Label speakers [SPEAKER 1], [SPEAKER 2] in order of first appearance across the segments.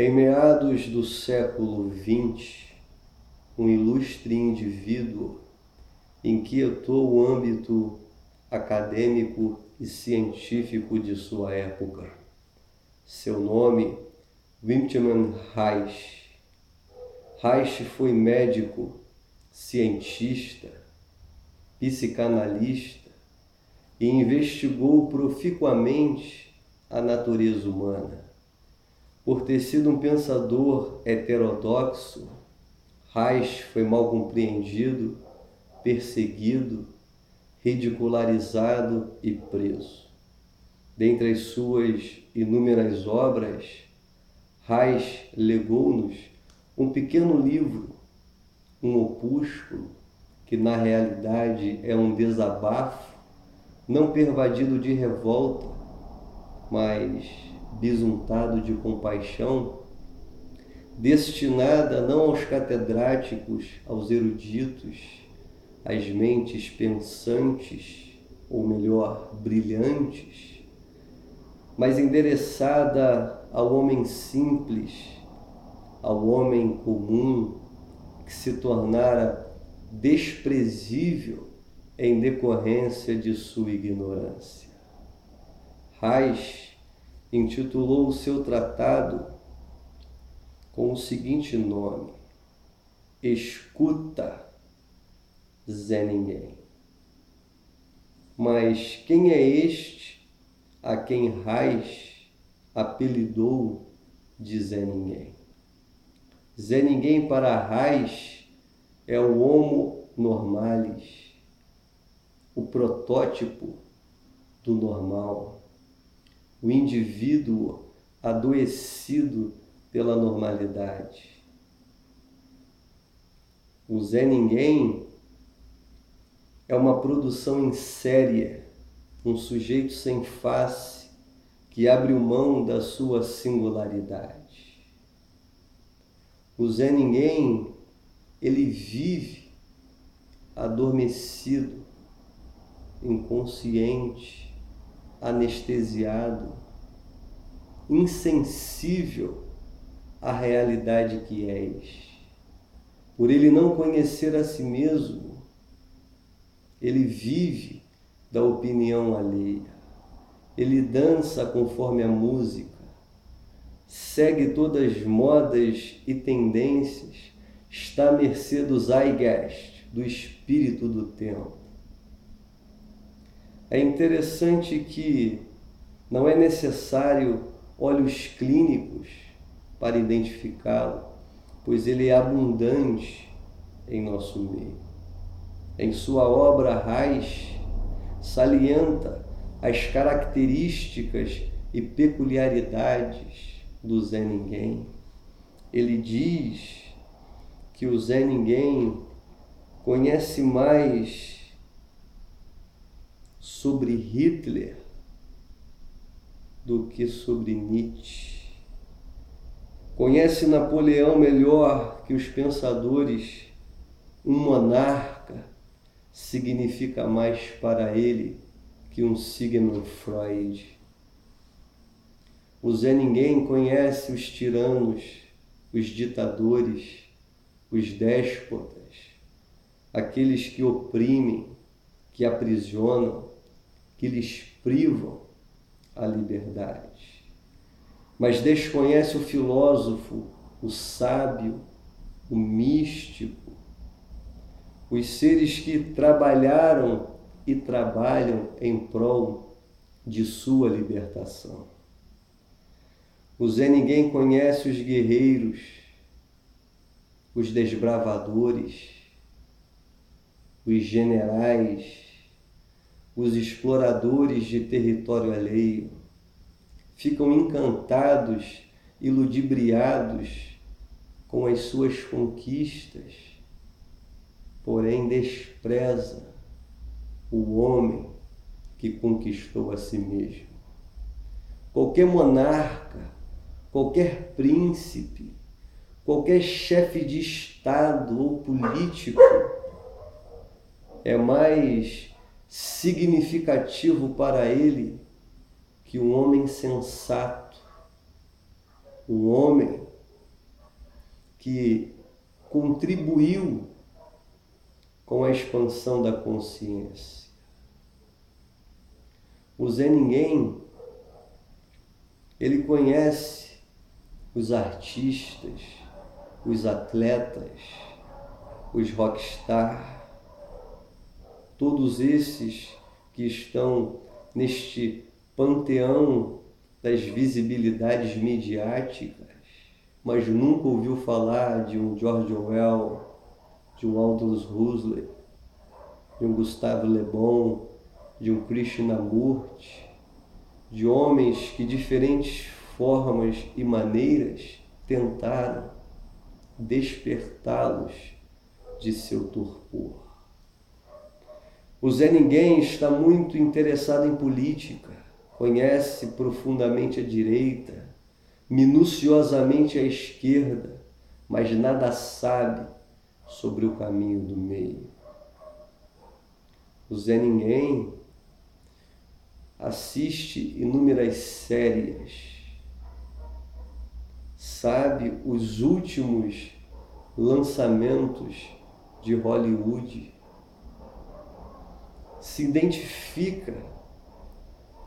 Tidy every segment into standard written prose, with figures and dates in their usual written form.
[SPEAKER 1] Em meados do século XX, um ilustre indivíduo inquietou o âmbito acadêmico e científico de sua época. Seu nome, Wilhelm Reich. Reich foi médico, cientista, psicanalista e investigou proficuamente a natureza humana. Por ter sido um pensador heterodoxo, Reich foi mal compreendido, perseguido, ridicularizado e preso. Dentre as suas inúmeras obras, Reich legou-nos um pequeno livro, um opúsculo, que na realidade é um desabafo, não pervadido de revolta, mas bisuntado de compaixão, destinada não aos catedráticos, aos eruditos, às mentes pensantes, ou melhor, brilhantes, mas endereçada ao homem simples, ao homem comum, que se tornara desprezível em decorrência de sua ignorância. Reich intitulou o seu tratado com o seguinte nome: Escuta, Zé Ninguém. Mas quem é este a quem Reich apelidou de Zé Ninguém? Zé Ninguém para Reich é o homo normalis, o protótipo do normal, o indivíduo adoecido pela normalidade. O Zé Ninguém é uma produção em série, um sujeito sem face que abre mão da sua singularidade. O Zé Ninguém, ele vive adormecido, inconsciente, anestesiado, insensível à realidade que és. Por ele não conhecer a si mesmo, ele vive da opinião alheia. Ele dança conforme a música, segue todas as modas e tendências, está à mercê do zeitgeist, do espírito do tempo. É interessante que não é necessário olhos clínicos para identificá-lo, pois ele é abundante em nosso meio. Em sua obra, Reich salienta as características e peculiaridades do Zé Ninguém. Ele diz que o Zé Ninguém conhece mais sobre Hitler do que sobre Nietzsche. Conhece Napoleão melhor que os pensadores. Um monarca significa mais para ele que um Sigmund Freud. O Zé Ninguém conhece os tiranos, os ditadores, os déspotas, aqueles que oprimem, que aprisionam, que lhes privam a liberdade. Mas desconhece o filósofo, o sábio, o místico, os seres que trabalharam e trabalham em prol de sua libertação. O Zé Ninguém conhece os guerreiros, os desbravadores, os generais, os exploradores de território alheio. Ficam encantados e ludibriados com as suas conquistas, porém despreza o homem que conquistou a si mesmo. Qualquer monarca, qualquer príncipe, qualquer chefe de Estado ou político é mais significativo para ele que um homem sensato, um homem que contribuiu com a expansão da consciência. O Zé Ninguém, ele conhece os artistas, os atletas, os rockstar, todos esses que estão neste panteão das visibilidades midiáticas, mas nunca ouviu falar de um George Orwell, de um Aldous Huxley, de um Gustave Le Bon, de um Krishnamurti, de homens que de diferentes formas e maneiras tentaram despertá-los de seu torpor. O Zé Ninguém está muito interessado em política, conhece profundamente a direita, minuciosamente a esquerda, mas nada sabe sobre o caminho do meio. O Zé Ninguém assiste inúmeras séries, sabe os últimos lançamentos de Hollywood, se identifica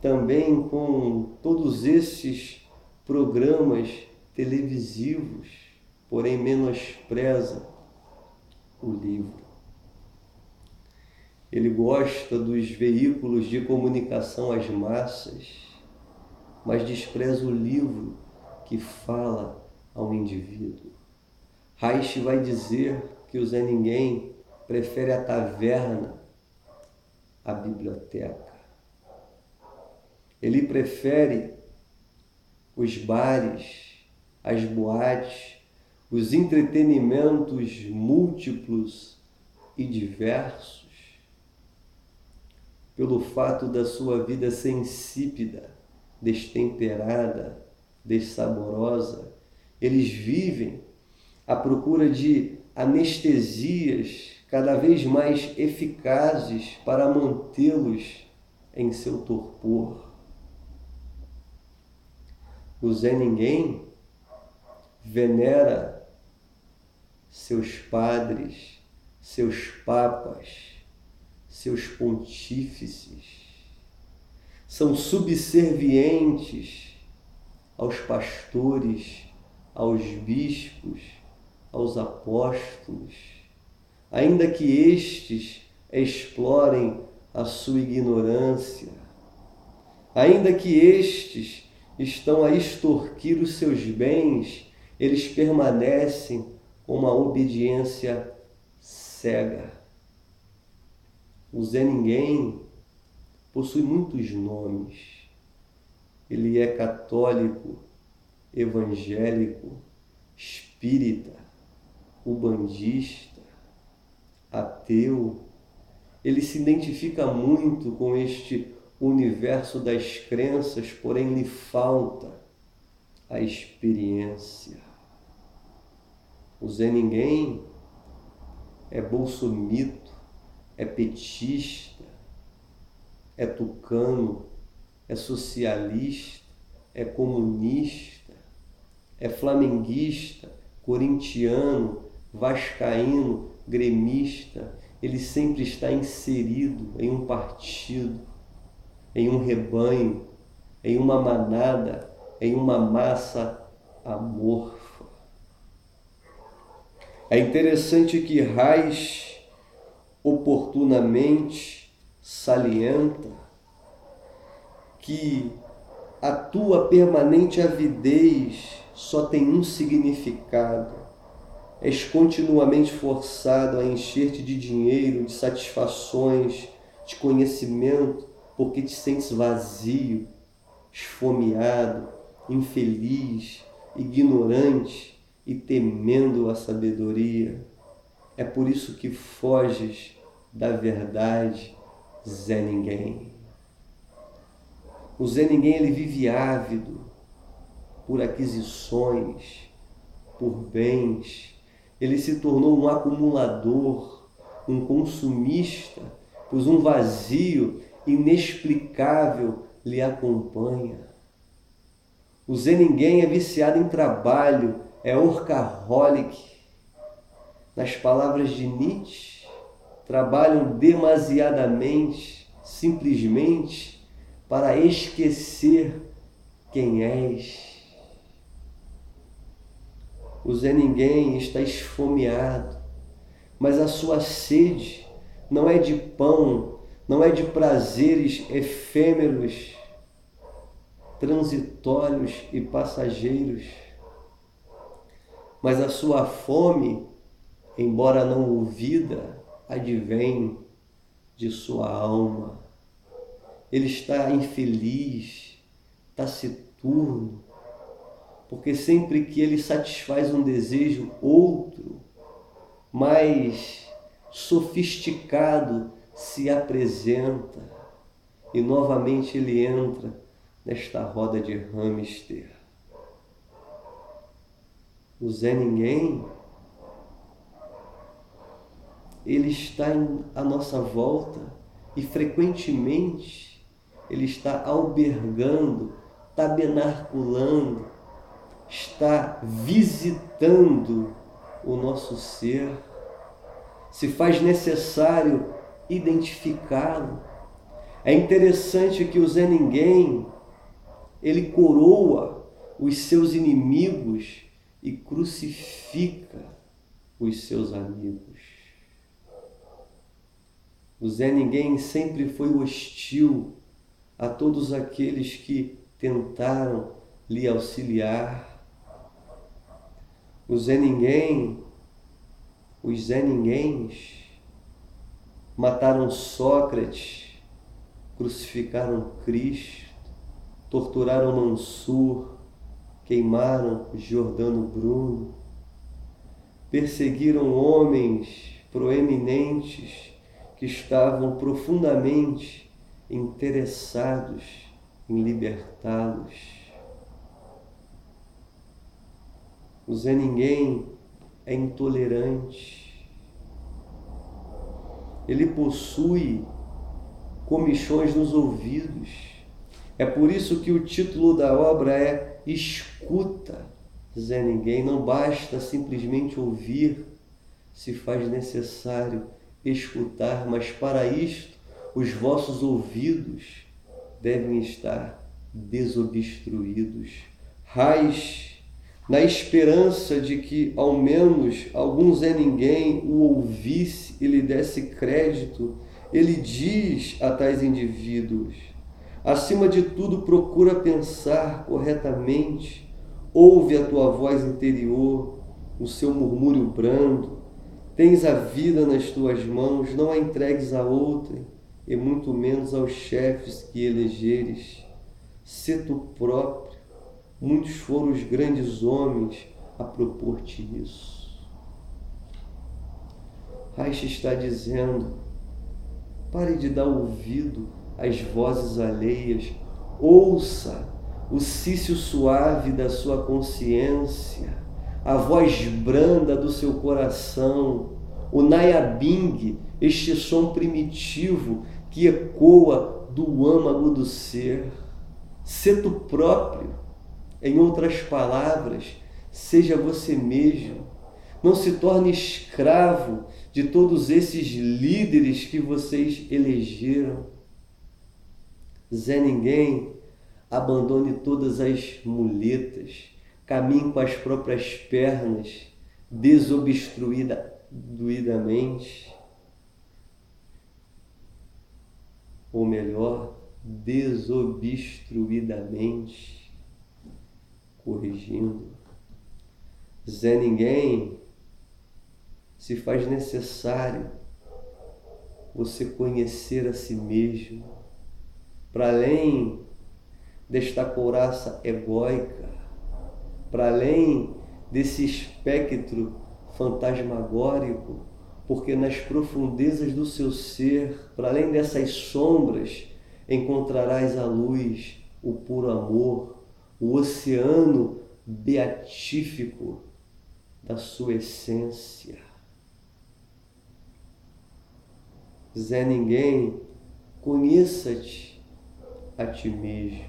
[SPEAKER 1] também com todos esses programas televisivos, porém menospreza o livro. Ele gosta dos veículos de comunicação às massas, mas despreza o livro que fala ao indivíduo. Reich vai dizer que o Zé Ninguém prefere a taverna à biblioteca. Ele prefere os bares, as boates, os entretenimentos múltiplos e diversos, pelo fato da sua vida ser insípida, destemperada, dessaborosa. Eles vivem à procura de anestesias cada vez mais eficazes para mantê-los em seu torpor. O Zé Ninguém venera seus padres, seus papas, seus pontífices. São subservientes aos pastores, aos bispos, aos apóstolos, ainda que estes explorem a sua ignorância, ainda que estes estão a extorquir os seus bens, eles permanecem com uma obediência cega. O Zé Ninguém possui muitos nomes. Ele é católico, evangélico, espírita, umbandista, ateu. Ele se identifica muito com este universo das crenças, porém lhe falta a experiência. O Zé Ninguém é bolsomito, é petista, é tucano, é socialista, é comunista, é flamenguista, corintiano, vascaíno, gremista. Ele sempre está inserido em um partido, em um rebanho, em uma manada, em uma massa amorfa. É interessante que Reich oportunamente salienta que a tua permanente avidez só tem um significado: és continuamente forçado a encher-te de dinheiro, de satisfações, de conhecimento, porque te sentes vazio, esfomeado, infeliz, ignorante e temendo a sabedoria. É por isso que foges da verdade, Zé Ninguém. O Zé Ninguém, ele vive ávido por aquisições, por bens. Ele se tornou um acumulador, um consumista, pois um vazio inexplicável lhe acompanha. O Zé Ninguém é viciado em trabalho, é workaholic. Nas palavras de Nietzsche, trabalham demasiadamente, simplesmente, para esquecer quem és. O Zé Ninguém está esfomeado, mas a sua sede não é de pão, não é de prazeres efêmeros, transitórios e passageiros, mas a sua fome, embora não ouvida, advém de sua alma. Ele está infeliz, taciturno, porque sempre que ele satisfaz um desejo, outro, mais sofisticado, se apresenta e novamente ele entra nesta roda de hamster. O Zé Ninguém, ele está à nossa volta e frequentemente ele está albergando, tabernaculando, está visitando o nosso ser. Se faz necessário identificá-lo. É interessante que o Zé Ninguém, ele coroa os seus inimigos e crucifica os seus amigos. O Zé Ninguém sempre foi hostil a todos aqueles que tentaram lhe auxiliar. Os Zé Ninguéns mataram Sócrates, crucificaram Cristo, torturaram Mansur, queimaram Giordano Bruno, perseguiram homens proeminentes que estavam profundamente interessados em libertá-los. O Zé Ninguém é intolerante. Ele possui comichões nos ouvidos. É por isso que o título da obra é Escuta, Zé Ninguém. Não basta simplesmente ouvir, se faz necessário escutar, mas para isto os vossos ouvidos devem estar desobstruídos. Reich, na esperança de que ao menos algum Zé Ninguém o ouvisse e lhe desse crédito, ele diz a tais indivíduos: acima de tudo, procura pensar corretamente, ouve a tua voz interior, o seu murmúrio brando, tens a vida nas tuas mãos, não a entregues a outrem, e muito menos aos chefes que elegeres. Sê tu próprio. Muitos foram os grandes homens a propor-te isso. Reich está dizendo: pare de dar ouvido às vozes alheias, ouça o cício suave da sua consciência, a voz branda do seu coração, o nayabing, este som primitivo que ecoa do âmago do ser. Sê tu próprio. Em outras palavras, seja você mesmo. Não se torne escravo de todos esses líderes que vocês elegeram. Zé Ninguém, abandone todas as muletas, caminhe com as próprias pernas, desobstruidamente. Ou melhor, desobstruidamente. Corrigindo. Zé Ninguém, se faz necessário você conhecer a si mesmo, para além desta couraça egóica, para além desse espectro fantasmagórico, porque nas profundezas do seu ser, para além dessas sombras, encontrarás a luz, o puro amor, o oceano beatífico da sua essência. Zé Ninguém, conheça-te a ti mesmo.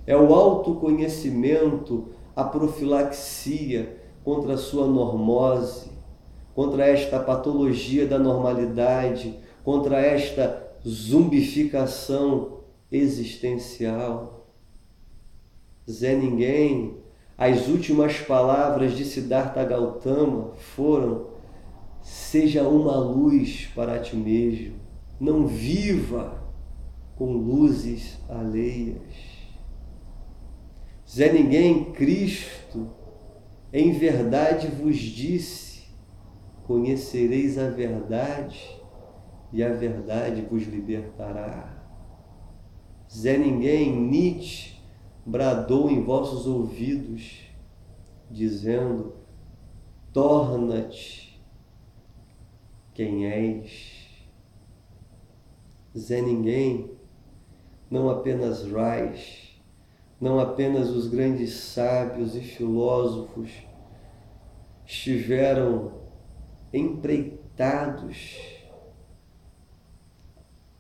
[SPEAKER 1] É o autoconhecimento a profilaxia contra a sua normose, contra esta patologia da normalidade, contra esta zumbificação existencial. Zé Ninguém, as últimas palavras de Siddhartha Gautama foram: seja uma luz para ti mesmo, não viva com luzes alheias. Zé Ninguém, Cristo, em verdade vos disse: conhecereis a verdade e a verdade vos libertará. Zé Ninguém, Nietzsche, bradou em vossos ouvidos, dizendo: torna-te quem és. Zé Ninguém, não apenas Reich, não apenas os grandes sábios e filósofos estiveram empreitados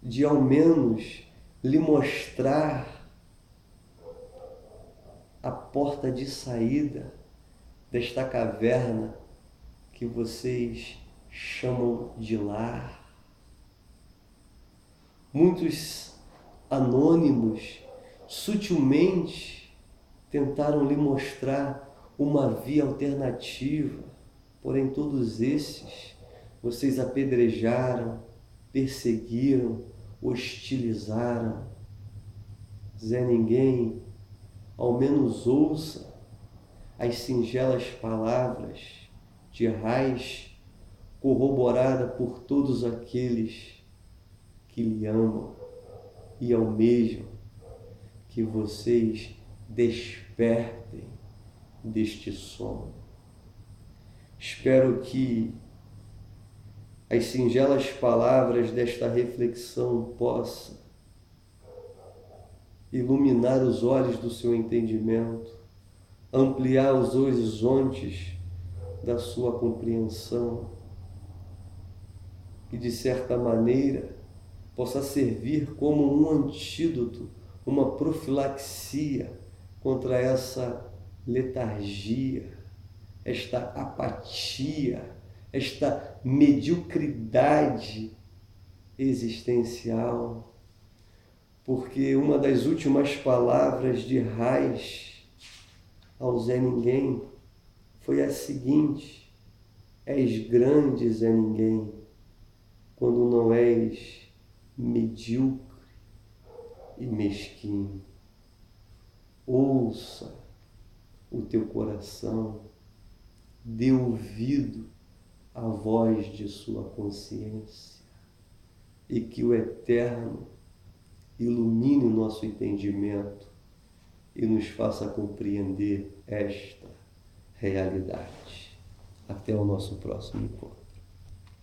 [SPEAKER 1] de ao menos lhe mostrar a porta de saída desta caverna que vocês chamam de lar. Muitos anônimos sutilmente tentaram lhe mostrar uma via alternativa, porém todos esses vocês apedrejaram, perseguiram, hostilizaram. Zé Ninguém, ao menos ouça as singelas palavras de Reich, corroborada por todos aqueles que lhe amam e almejam que vocês despertem deste sono. Espero que as singelas palavras desta reflexão possam iluminar os olhos do seu entendimento, ampliar os horizontes da sua compreensão e, de certa maneira, possa servir como um antídoto, uma profilaxia contra essa letargia, esta apatia, esta mediocridade existencial. Porque uma das últimas palavras de Reich ao Zé Ninguém foi a seguinte: és grande, Zé Ninguém, quando não és medíocre e mesquinho. Ouça o teu coração, dê ouvido à voz de sua consciência, e que o Eterno ilumine o nosso entendimento e nos faça compreender esta realidade. Até o nosso próximo encontro.